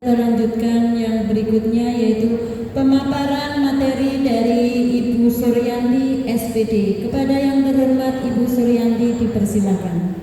Kita lanjutkan yang berikutnya, yaitu pemaparan materi dari Ibu Suryandi SPD. Kepada yang terhormat Ibu Suryandi dipersilakan.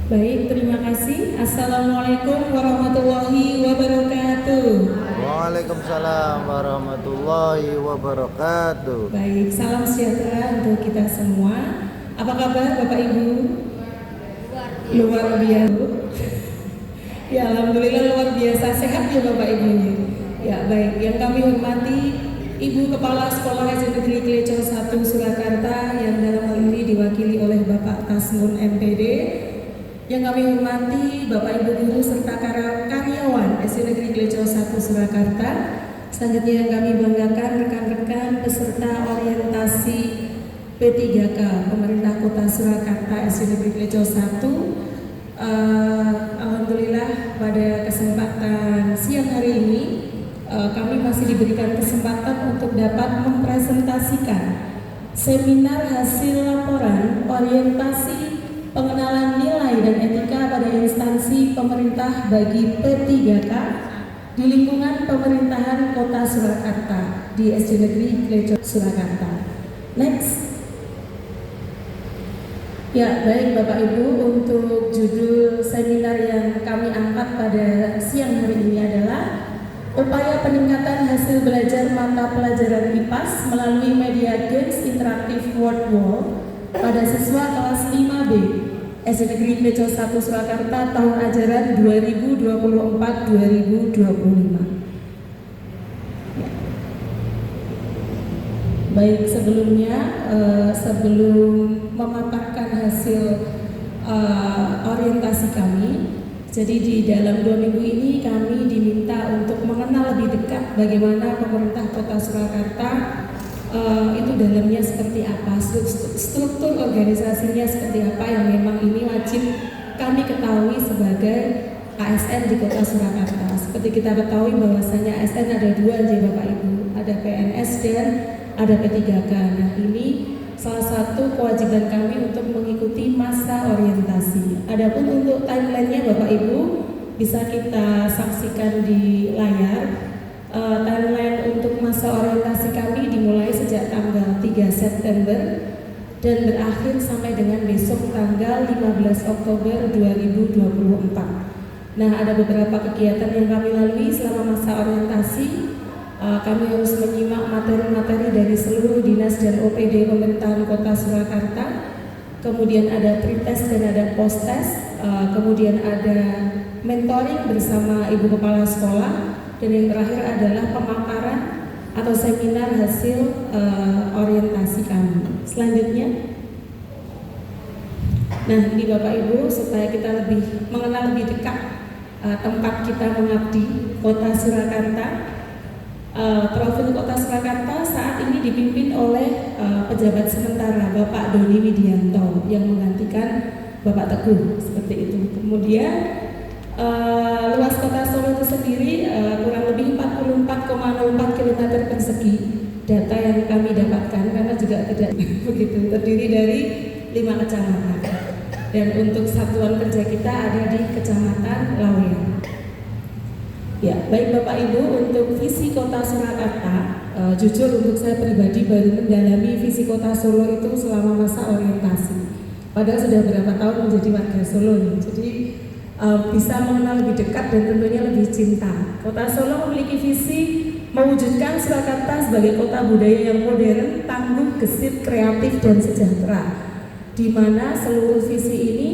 Baik, terima kasih. Assalamualaikum warahmatullahi wabarakatuh. Waalaikumsalam warahmatullahi wabarakatuh. Baik, salam sejahtera untuk kita semua. Apa kabar Bapak Ibu? Luar biasa. Ya, alhamdulillah luar biasa sehat ya Bapak Ibu. Ya, baik. Yang kami hormati Ibu Kepala Sekolah SD Negeri Kleco 1 Surakarta yang dalam hal ini diwakili oleh Bapak Tasmun MPD. Yang kami hormati Bapak Ibu guru serta karyawan SD Negeri Kleco 1 Surakarta. Selanjutnya yang kami banggakan rekan-rekan peserta orientasi P3K Pemerintah Kota Surakarta SD Negeri Kleco 1. Alhamdulillah pada kesempatan siang hari ini kami masih diberikan kesempatan untuk dapat mempresentasikan seminar hasil laporan orientasi pengenalan nilai dan etika pada instansi pemerintah bagi P3K di lingkungan pemerintahan Kota Surakarta di SD Negeri Kleco Surakarta. Next. Ya, baik Bapak Ibu, untuk judul seminar yang kami angkat pada siang hari ini adalah upaya peningkatan hasil belajar mata pelajaran IPAS melalui media games interaktif Word Wall pada siswa kelas 5B SD Negeri Kleco 1 Surakarta tahun ajaran 2024-2025. Baik, sebelumnya sebelum memaparkan hasil orientasi kami, jadi di dalam 2 minggu ini kami diminta untuk mengenal lebih dekat bagaimana pemerintah Kota Surakarta itu dalamnya seperti apa, struktur organisasinya seperti apa yang memang ini wajib kami ketahui sebagai ASN di Kota Surakarta. Seperti kita ketahui bahwasanya ASN ada 2 aja Bapak Ibu, ada PNS dan ada P3K. Nah, ini salah satu kewajiban kami untuk mengikuti masa orientasi. Adapun untuk timelinenya Bapak Ibu bisa kita saksikan di layar. Timeline untuk masa orientasi kami dimulai sejak tanggal 3 September dan berakhir sampai dengan besok tanggal 15 Oktober 2024. Nah, ada beberapa kegiatan yang kami lalui selama masa orientasi. Kami harus menyimak materi-materi dari seluruh dinas dan OPD pemerintahan Kota Surakarta. Kemudian ada pretest dan ada posttest. Kemudian ada mentoring bersama Ibu Kepala Sekolah. Dan yang terakhir adalah pemaparan atau seminar hasil orientasi kami. Selanjutnya, nah ini Bapak Ibu, supaya kita lebih mengenal lebih dekat tempat kita mengabdi Kota Surakarta. Profil Kota Surakarta saat ini dipimpin oleh pejabat sementara Bapak Doni Widianto yang menggantikan Bapak Teguh, seperti itu. Kemudian luas Kota Solo itu sendiri kurang lebih 44,04 km persegi. Data yang kami dapatkan karena juga tidak begitu, terdiri dari 5 kecamatan. Dan untuk satuan kerja kita ada di Kecamatan Laweyan. Ya, baik Bapak Ibu, untuk visi Kota Surakarta, jujur untuk saya pribadi baru mendalami visi Kota Solo itu selama masa orientasi. Padahal sudah berapa tahun menjadi warga Solo nih, jadi bisa mengenal lebih dekat dan tentunya lebih cinta. Kota Solo memiliki visi mewujudkan Surakarta sebagai kota budaya yang modern, tangguh, gesit, kreatif, dan sejahtera, di mana seluruh visi ini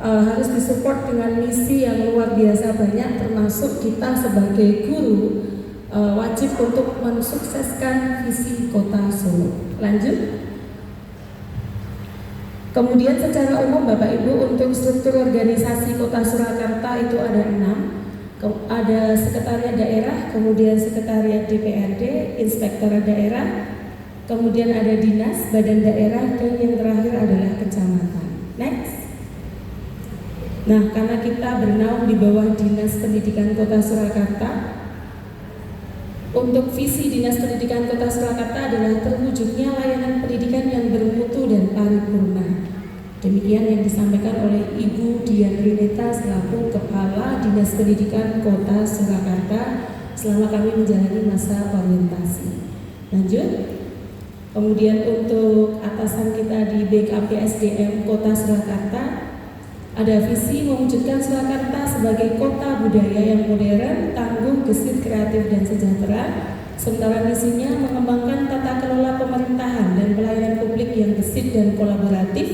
harus disupport dengan misi yang luar biasa banyak, termasuk kita sebagai guru wajib untuk mensukseskan visi Kota Solo. Lanjut. Kemudian secara umum Bapak Ibu, untuk struktur organisasi Kota Surakarta itu ada 6. Ada sekretariat daerah, kemudian sekretariat DPRD, inspektorat daerah, kemudian ada dinas, badan daerah, dan yang terakhir Nah, karena kita bernaung di bawah Dinas Pendidikan Kota Surakarta, untuk visi Dinas Pendidikan Kota Surakarta adalah terwujudnya layanan pendidikan yang bermutu dan paripurna. Demikian yang disampaikan oleh Ibu Dian Rineta selaku Kepala Dinas Pendidikan Kota Surakarta selama kami menjalani masa orientasi. Lanjut. Kemudian untuk atasan kita di BKPSDM Kota Surakarta, ada visi mewujudkan Surakarta sebagai kota budaya yang modern, tangguh, gesit, kreatif, dan sejahtera. Sementara misinya mengembangkan tata kelola pemerintahan dan pelayanan publik yang gesit dan kolaboratif,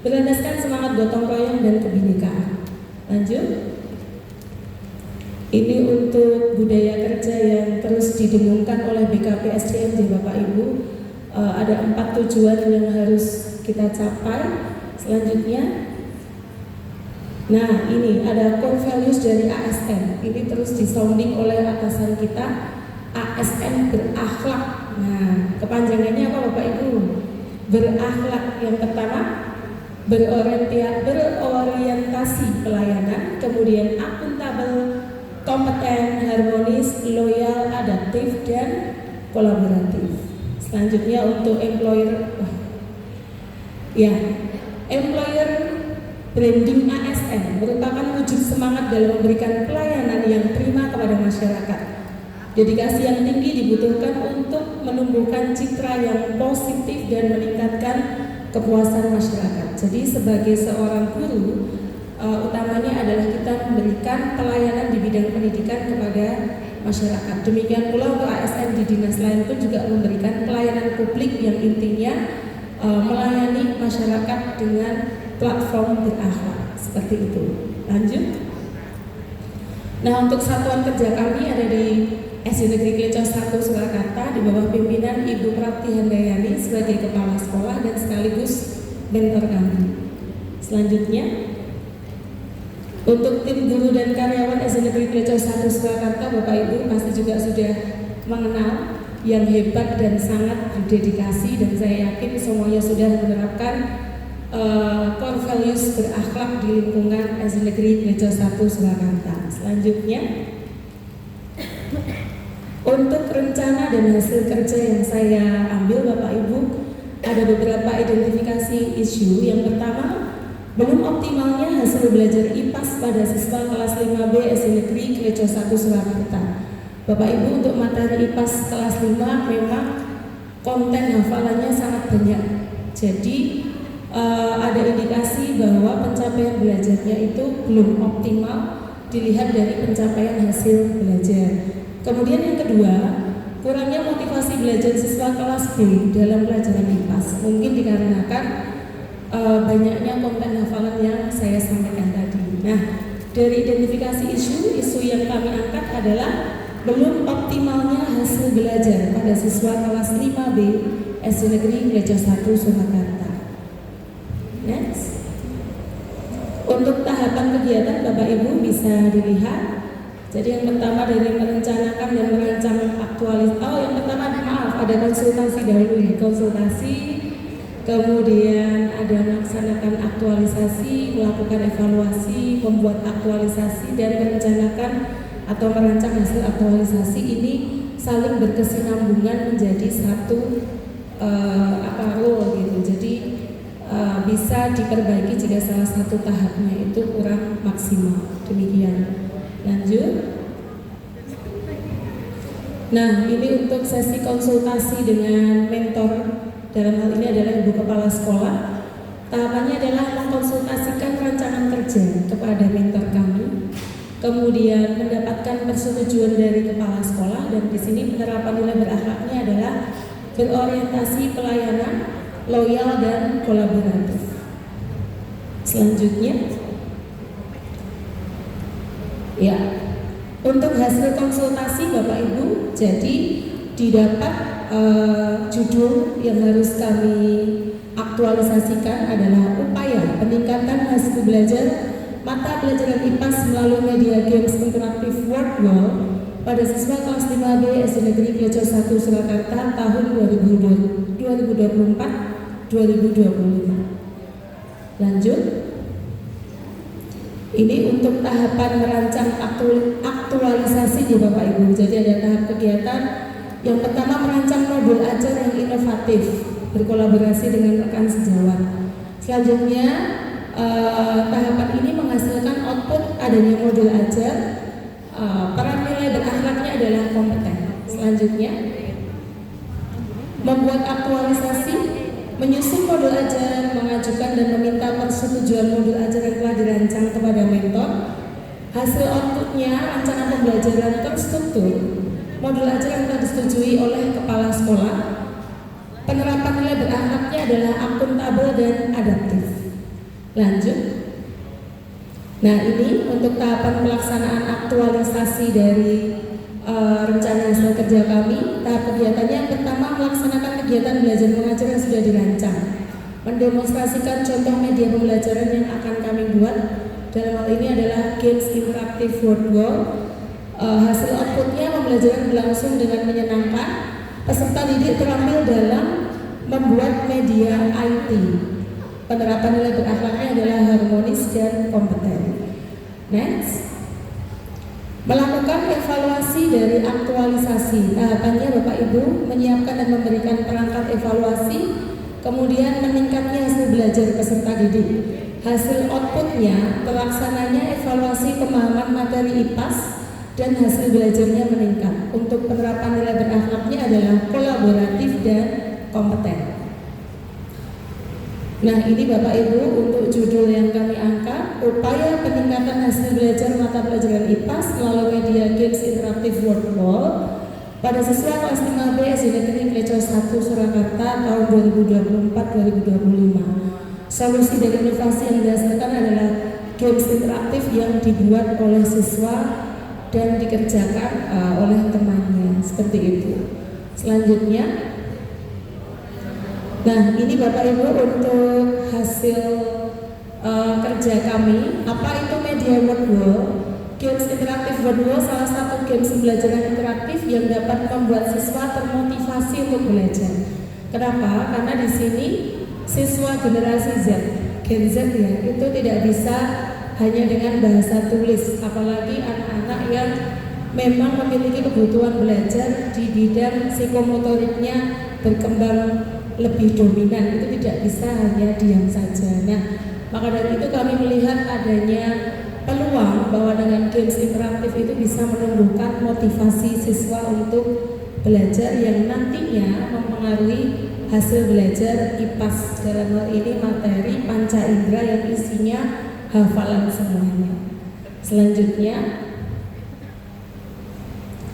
berlandaskan semangat gotong royong dan kebinekaan. Lanjut. Ini untuk budaya kerja yang terus didengungkan oleh BKPSDM, Bapak Ibu. Ada 4 tujuan yang harus kita capai. Selanjutnya, nah ini ada core values dari ASN. Ini terus disounding oleh atasan kita, ASN berakhlak. Nah, kepanjangannya apa Bapak Ibu? Berakhlak. Yang pertama, berorientasi pelayanan, kemudian akuntabel, kompeten, harmonis, loyal, adaptif, dan kolaboratif. Selanjutnya untuk employer branding ASN merupakan wujud semangat dalam memberikan pelayanan yang prima kepada masyarakat. Dedikasi yang tinggi dibutuhkan untuk menumbuhkan citra yang positif dan meningkatkan kepuasan masyarakat. Jadi sebagai seorang guru, utamanya adalah kita memberikan pelayanan di bidang pendidikan kepada masyarakat. Demikian pula untuk ASN di dinas lain pun juga memberikan pelayanan publik yang intinya melayani masyarakat dengan platform berakhlak, seperti itu. Lanjut. Nah, untuk satuan kerja kami ada di SD Negeri Kleco 1 Surakarta di bawah pimpinan Ibu Prapti Handayani sebagai kepala sekolah dan sekaligus mentor kami. Selanjutnya, untuk tim guru dan karyawan SD Negeri Kleco 1 Surakarta, Bapak Ibu pasti juga sudah mengenal yang hebat dan sangat berdedikasi, dan saya yakin semuanya sudah menerapkan core values berakhlak di lingkungan SD Negeri Kleco 1 Surakarta. Selanjutnya, untuk rencana dan hasil kerja yang saya ambil Bapak Ibu, ada beberapa identifikasi isu. Yang pertama, belum optimalnya hasil belajar IPAS pada siswa kelas 5B SD Negeri Kleco 1 Surakarta. Bapak Ibu, untuk materi IPAS kelas 5 memang konten hafalannya sangat banyak. Jadi ada indikasi bahwa pencapaian belajarnya itu belum optimal dilihat dari pencapaian hasil belajar. Kemudian yang kedua, kurangnya motivasi belajar siswa kelas B dalam pelajaran IPAS. Mungkin dikarenakan banyaknya konten hafalan yang saya sampaikan tadi. Nah, dari identifikasi isu yang kami angkat adalah belum optimalnya hasil belajar pada siswa kelas 5B SD Negeri Kleco 1 Surakarta. Next. Untuk tahapan kegiatan Bapak Ibu bisa dilihat. Jadi yang pertama dari merencanakan dan merancang aktualisasi. Yang pertama ada konsultasi dahulu ya, konsultasi. Kemudian ada melaksanakan aktualisasi, melakukan evaluasi, membuat aktualisasi, dan merencanakan atau merancang hasil aktualisasi ini saling berkesinambungan menjadi satu role gitu. Jadi bisa diperbaiki jika salah satu tahapnya itu kurang maksimal. Demikian. Lanjut. Nah, ini untuk sesi konsultasi dengan mentor. Dalam hal ini adalah Ibu Kepala Sekolah. Tahapannya adalah mengkonsultasikan rancangan kerja kepada mentor kami. Kemudian mendapatkan persetujuan dari kepala sekolah, dan di sini penerapan nilai berakhlaknya adalah berorientasi pelayanan, loyal, dan kolaboratif. Selanjutnya, ya, untuk hasil konsultasi Bapak Ibu, jadi didapat judul yang harus kami aktualisasikan adalah upaya peningkatan hasil belajar mata pelajaran IPAS melalui media games interaktif Word Wall pada siswa kelas 5B SD Negeri Kleco 1 Surakarta tahun 2024-2025. Lanjut. Ini untuk tahapan merancang aktualisasi ya Bapak Ibu. Jadi ada tahap kegiatan. Yang pertama merancang modul ajar yang inovatif, berkolaborasi dengan rekan sejawat. Selanjutnya tahapan ini menghasilkan output adanya modul ajar. Peran nilai berakhlaknya adalah kompeten. Selanjutnya membuat aktualisasi, menyusun modul ajar, mengajukan dan meminta persetujuan modul ajar yang telah dirancang kepada mentor. Hasil outputnya rancangan pembelajaran terstruktur, modul ajar yang telah disetujui oleh kepala sekolah. Penerapan nilai berakhlaknya adalah akuntabel dan adaptif. Lanjut. Nah, ini untuk tahapan pelaksanaan aktualisasi dari rencana hasil kerja kami. Tahap kegiatannya yang pertama melaksanakan kegiatan belajar mengajar yang sudah dirancang, mendemonstrasikan contoh media pembelajaran yang akan kami buat. Dalam hal ini adalah games interaktif word wall. Hasil outputnya pembelajaran berlangsung dengan menyenangkan. Peserta didik terampil dalam membuat media IT. Penerapan nilai berakhlaknya adalah harmonis dan kompeten. Next. Melakukan evaluasi dari aktualisasi. Tahapannya Bapak Ibu menyiapkan dan memberikan perangkat evaluasi, kemudian meningkatnya hasil belajar peserta didik. Hasil outputnya terlaksananya evaluasi pemahaman materi IPAS dan hasil belajarnya meningkat. Untuk penerapan nilai berakhlaknya adalah kolaboratif dan kompeten. Nah, ini Bapak Ibu untuk judul yang kami angkat, upaya peningkatan hasil belajar mata pelajaran IPAS melalui media games interaktif word wall pada siswa kelas 5B SD Negeri Kleco 1 Surakarta tahun 2024-2025. Solusi dari inovasi yang dihasilkan adalah games interaktif yang dibuat oleh siswa dan dikerjakan oleh temannya, seperti itu. Selanjutnya, nah ini Bapak Ibu untuk hasil kerja kami. Apa itu media word wall? Games interaktif word wall salah satu games pembelajaran interaktif yang dapat membuat siswa termotivasi untuk belajar. Kenapa? Karena di sini siswa generasi Z, Gen Z ya, itu tidak bisa hanya dengan bahasa tulis, apalagi anak-anak yang memang memiliki kebutuhan belajar di bidang psikomotoriknya berkembang lebih dominan, itu tidak bisa hanya diam saja. Nah, maka dari itu kami melihat adanya peluang bahwa dengan games interaktif itu bisa menumbuhkan motivasi siswa untuk belajar yang nantinya mempengaruhi hasil belajar IPAS, dalam hal ini materi panca indera yang isinya hafalan semuanya. Selanjutnya,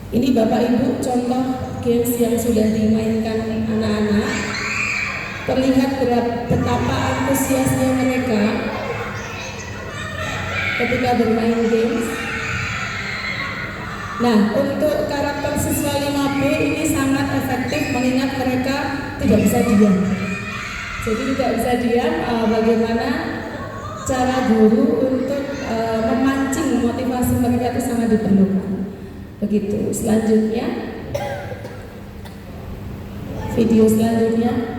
ini Bapak Ibu contoh games yang sudah dimainkan anak-anak. Terlihat betapa antusiasnya mereka ketika bermain games. Nah, untuk karakter siswa 5B ini sangat efektif mengingat mereka tidak bisa diam. Jadi tidak bisa diam, bagaimana cara guru untuk memancing motivasi mereka itu sangat diperlukan. Begitu. Selanjutnya, video selanjutnya.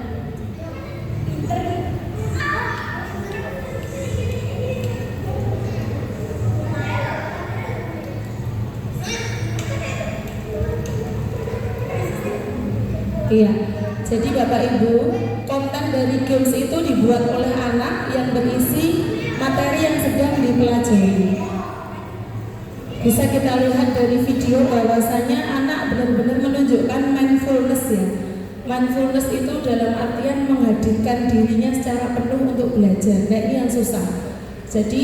Iya, jadi Bapak Ibu, konten dari games itu dibuat oleh anak yang berisi materi yang sedang dipelajari. Bisa kita lihat dari video bahwasanya anak benar-benar menunjukkan mindfulness ya. Mindfulness itu dalam artian menghadirkan dirinya secara penuh untuk belajar. Nah, ini yang susah. Jadi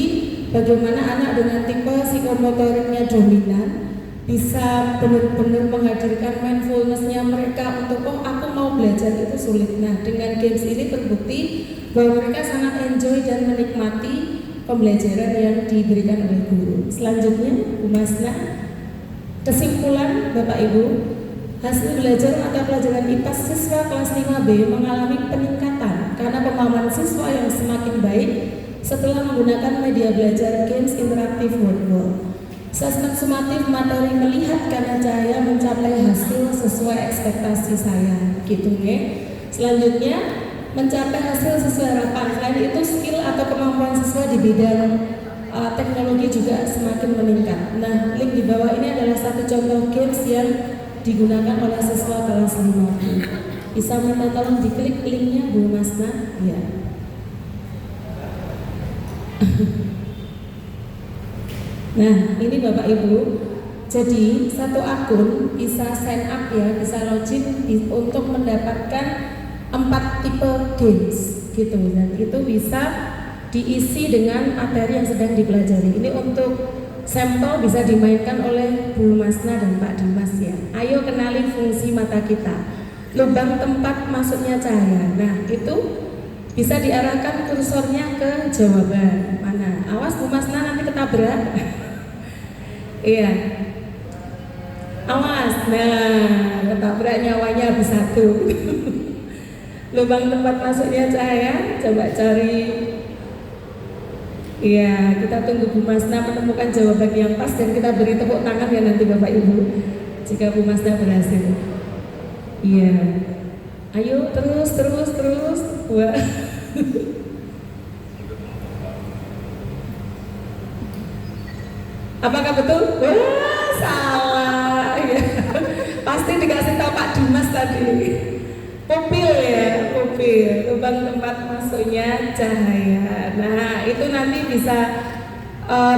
bagaimana anak dengan tipe psikomotoriknya dominan bisa benar-benar menghadirkan mindfulness-nya mereka untuk aku mau belajar itu sulit. Nah, dengan games ini terbukti bahwa mereka sangat enjoy dan menikmati pembelajaran yang diberikan oleh guru. Selanjutnya, Bu Masna, kesimpulan Bapak Ibu, hasil belajar mata pelajaran IPAS siswa kelas 5B mengalami peningkatan karena pemahaman siswa yang semakin baik setelah menggunakan media belajar games interaktif word wall. Asesmen sumatif materi melihat karena cahaya mencapai hasil sesuai ekspektasi saya, gitu ya. Selanjutnya, mencapai hasil sesuai harapan. Selain itu, skill atau kemampuan siswa di bidang teknologi juga semakin meningkat. Nah, link di bawah ini adalah satu contoh games yang digunakan oleh siswa kelas 5. Bisa minta tolong diklik linknya Bu Masna? Ya. Nah, ini Bapak Ibu. Jadi satu akun bisa sign up ya, bisa login untuk mendapatkan 4 tipe games gitu, dan itu bisa diisi dengan materi yang sedang dipelajari. Ini untuk sampel bisa dimainkan oleh Bu Masna dan Pak Dimas ya. Ayo kenali fungsi mata kita. Lubang tempat masuknya cahaya. Nah, itu bisa diarahkan kursornya ke jawaban. Mana? Awas Bu Masna nanti ketabrak. Iya. Awas. Nah, ketabrak nyawanya habis 1. Lubang tempat masuknya cahaya, coba cari. Iya, kita tunggu Bu Masna menemukan jawaban yang pas dan kita beri tepuk tangan ya nanti Bapak Ibu jika Bu Masna berhasil. Iya. Ayo terus. Wah. Apakah betul? Wah, salah. Ya. Pasti dikasih tahu Pak Dimas tadi. Pupil ya, pupil, lubang tempat masuknya cahaya. Nah, itu nanti bisa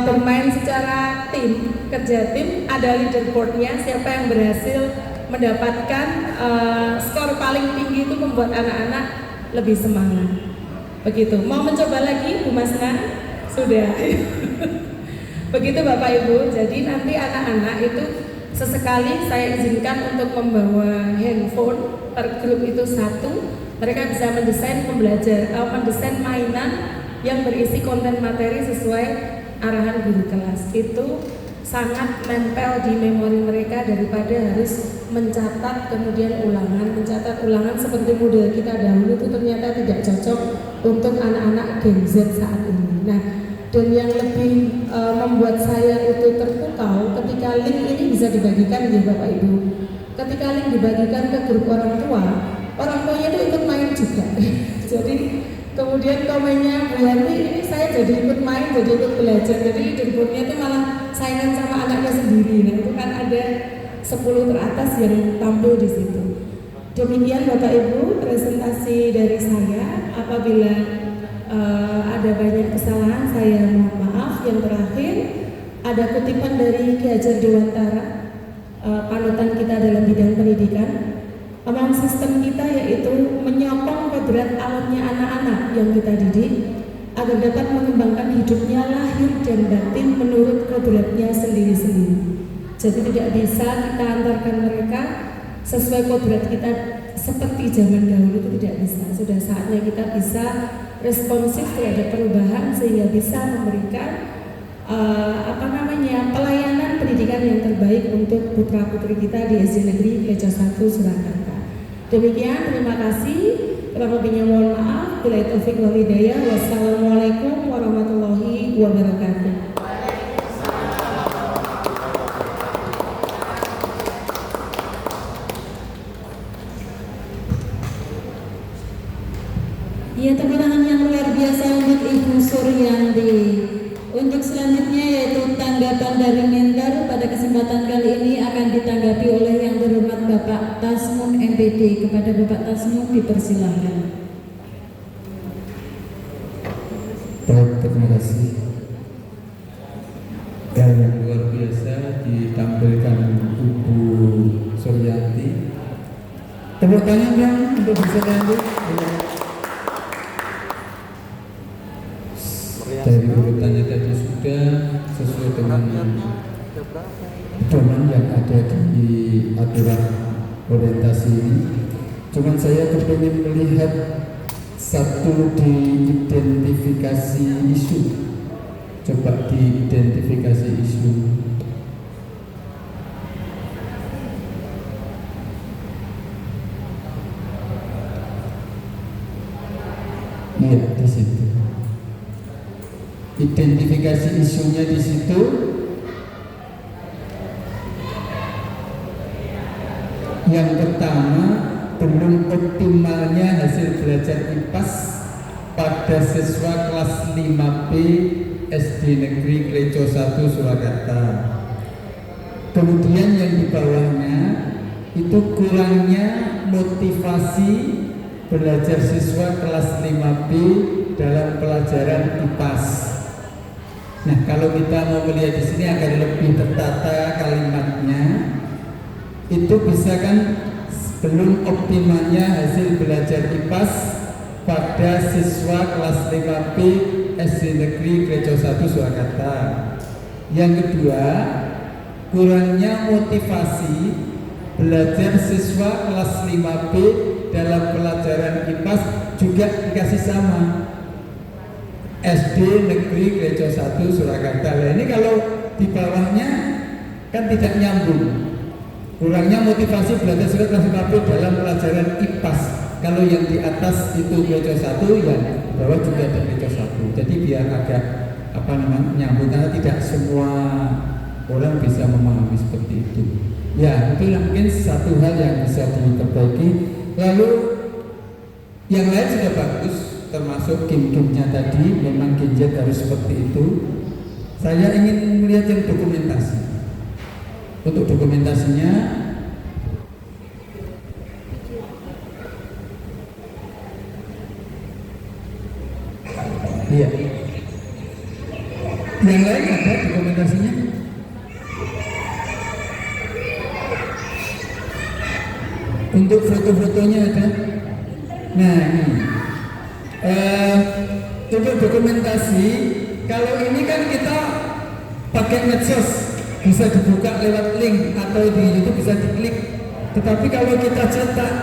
bermain secara tim, kerja tim. Ada leaderboardnya, siapa yang berhasil mendapatkan skor paling tinggi itu membuat anak-anak lebih semangat. Begitu. Mau mencoba lagi, Bu Masna? Sudah. Begitu Bapak Ibu. Jadi nanti anak-anak itu sesekali saya izinkan untuk membawa handphone. Per grup itu 1, mereka bisa mendesain mainan yang berisi konten materi sesuai arahan guru kelas. Itu sangat nempel di memori mereka daripada harus mencatat kemudian mencatat ulangan seperti model kita dahulu itu ternyata tidak cocok untuk anak-anak Gen Z saat ini. Nah, dan yang lebih membuat saya itu terpukau ketika link ini bisa dibagikan ya Bapak Ibu. Ketika link dibagikan ke grup orang tuanya itu ikut main juga. Jadi kemudian komennya, Bu Yanti ini saya jadi ikut main, jadi ikut belajar. Jadi leaderboardnya itu malah saingan sama anaknya sendiri. Nah itu kan ada 10 teratas yang tampil di situ. Demikian Bapak Ibu presentasi dari saya. Apabila ada banyak kesalahan saya mohon maaf. Yang terakhir ada kutipan dari Ki Hajar Dewantara, panutan kita dalam bidang pendidikan. Memang sistem kita yaitu menyokong kodrat alamnya anak-anak yang kita didik agar dapat mengembangkan hidupnya lahir dan batin menurut kodratnya sendiri-sendiri. Jadi tidak bisa kita antarkan mereka sesuai kodrat kita seperti zaman dahulu, itu tidak bisa. Sudah saatnya kita bisa responsif terhadap perubahan sehingga bisa memberikan pelayanan pendidikan yang terbaik untuk putra-putri kita di SD Negeri Pleco 1 Surakarta. Demikian, terima kasih. Kurang lebihnya mohon maaf. Bila taufik wal hidayah. Wassalamualaikum warahmatullahi wabarakatuh. Ya, tepuk tangan yang luar biasa untuk Ibu Suryanti. Untuk selanjutnya yaitu tanggapan dari mentor pada kesempatan kali ini akan ditanggapi oleh yang terhormat Bapak Tasmun MPD. Kepada Bapak Tasmun dipersilahkan. Baik, terima kasih. Dan yang luar biasa ditampilkan Ibu Suryanti. Tepuk tangan dong untuk bisa lanjut. Dari urutannya tadi sudah sesuai dengan pedoman yang ada di aturan orientasi ini. Cuman saya kepingin melihat satu di identifikasi isu. Coba diidentifikasi isu. Iya, di situ. Identifikasi isunya di situ. Yang pertama, belum optimalnya hasil belajar IPAS pada siswa kelas 5B SD Negeri Kleco 1 Surakarta. Kemudian yang di bawahnya itu kurangnya motivasi belajar siswa kelas 5B dalam pelajaran IPAS. Nah, kalau kita mau melihat di sini agar lebih tertata kalimatnya, itu bisa kan belum optimalnya hasil belajar IPAS pada siswa kelas 5B SD Negeri Kleco 1 Surakarta. Yang kedua, kurangnya motivasi belajar siswa kelas 5B dalam pelajaran IPAS juga dikasih sama SD Negeri Kleco 1 Surakarta. Nah, ini kalau di bawahnya kan tidak nyambung. Kurangnya motivasi belajar siswa kelas 5B dalam pelajaran IPAS. Kalau yang di atas itu Kleco 1, yang di bawah juga ada Kleco 1. Jadi biar agak nyambung, karena tidak semua orang bisa memahami seperti itu. Ya, itu mungkin satu hal yang bisa diperbaiki. Lalu yang lain sudah bagus, termasuk game-gamenya tadi, memang gadget harus seperti itu. Saya ingin melihat yang dokumentasi. Untuk dokumentasinya, iya. Yang lain ada dokumentasinya? Untuk foto-fotonya ada. Nah, ini untuk dokumentasi, kalau ini kan kita pakai medsos, bisa dibuka lewat link atau di YouTube bisa diklik. Tetapi kalau kita cetak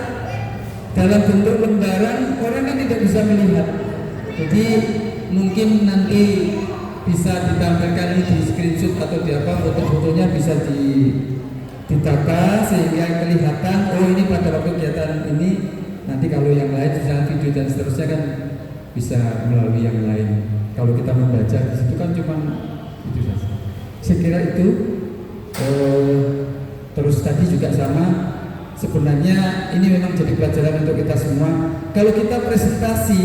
dalam bentuk lembaran, orang kan tidak bisa melihat. Jadi mungkin nanti bisa ditampilkan di screenshot atau di apa, foto-fotonya bisa ditata sehingga kelihatan, oh ini pada waktu kegiatan ini. Nanti kalau yang lain misalnya video dan seterusnya kan bisa melalui yang lain. Kalau kita membaca di situ kan cuma itu saja. Saya kira itu. Terus tadi juga sama. Sebenarnya ini memang jadi pelajaran untuk kita semua. Kalau kita presentasi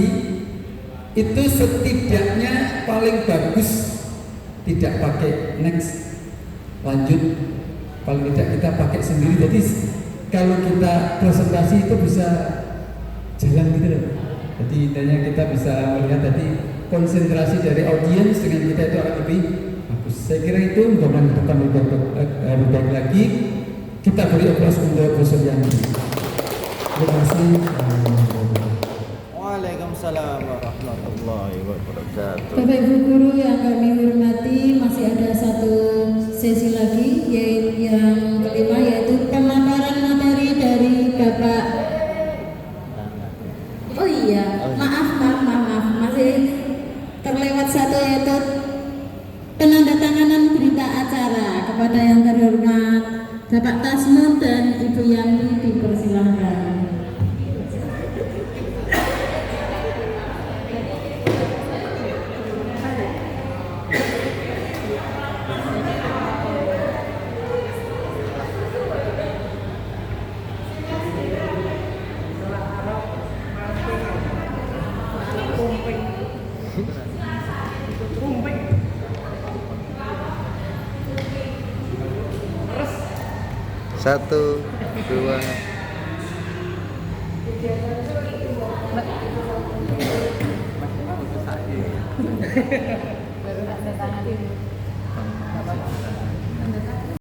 itu setidaknya paling bagus tidak pakai next, lanjut, paling tidak kita pakai sendiri. Jadi kalau kita presentasi itu bisa jalan gitu loh. Jadi intinya kita bisa melihat tadi konsentrasi dari audiens dengan kita itu akan lebih bagus. Saya kira itu mudah-mudahan depan lebih baik lagi. Kita beri aplaus untuk Profesor Yandi. Terima kasih. Waalaikumsalam warahmatullahi wabarakatuh. Bapak Ibu guru yang kami hormati, masih ada satu sesi lagi, yaitu yang kelima, yaitu pemaparan materi dari Bapak. Oh iya, maaf, masih terlewat satu, yaitu penandatanganan berita acara. Kepada yang terhormat Bapak Tasmun dan Ibu Yandi dipersilahkan. Satu, dua.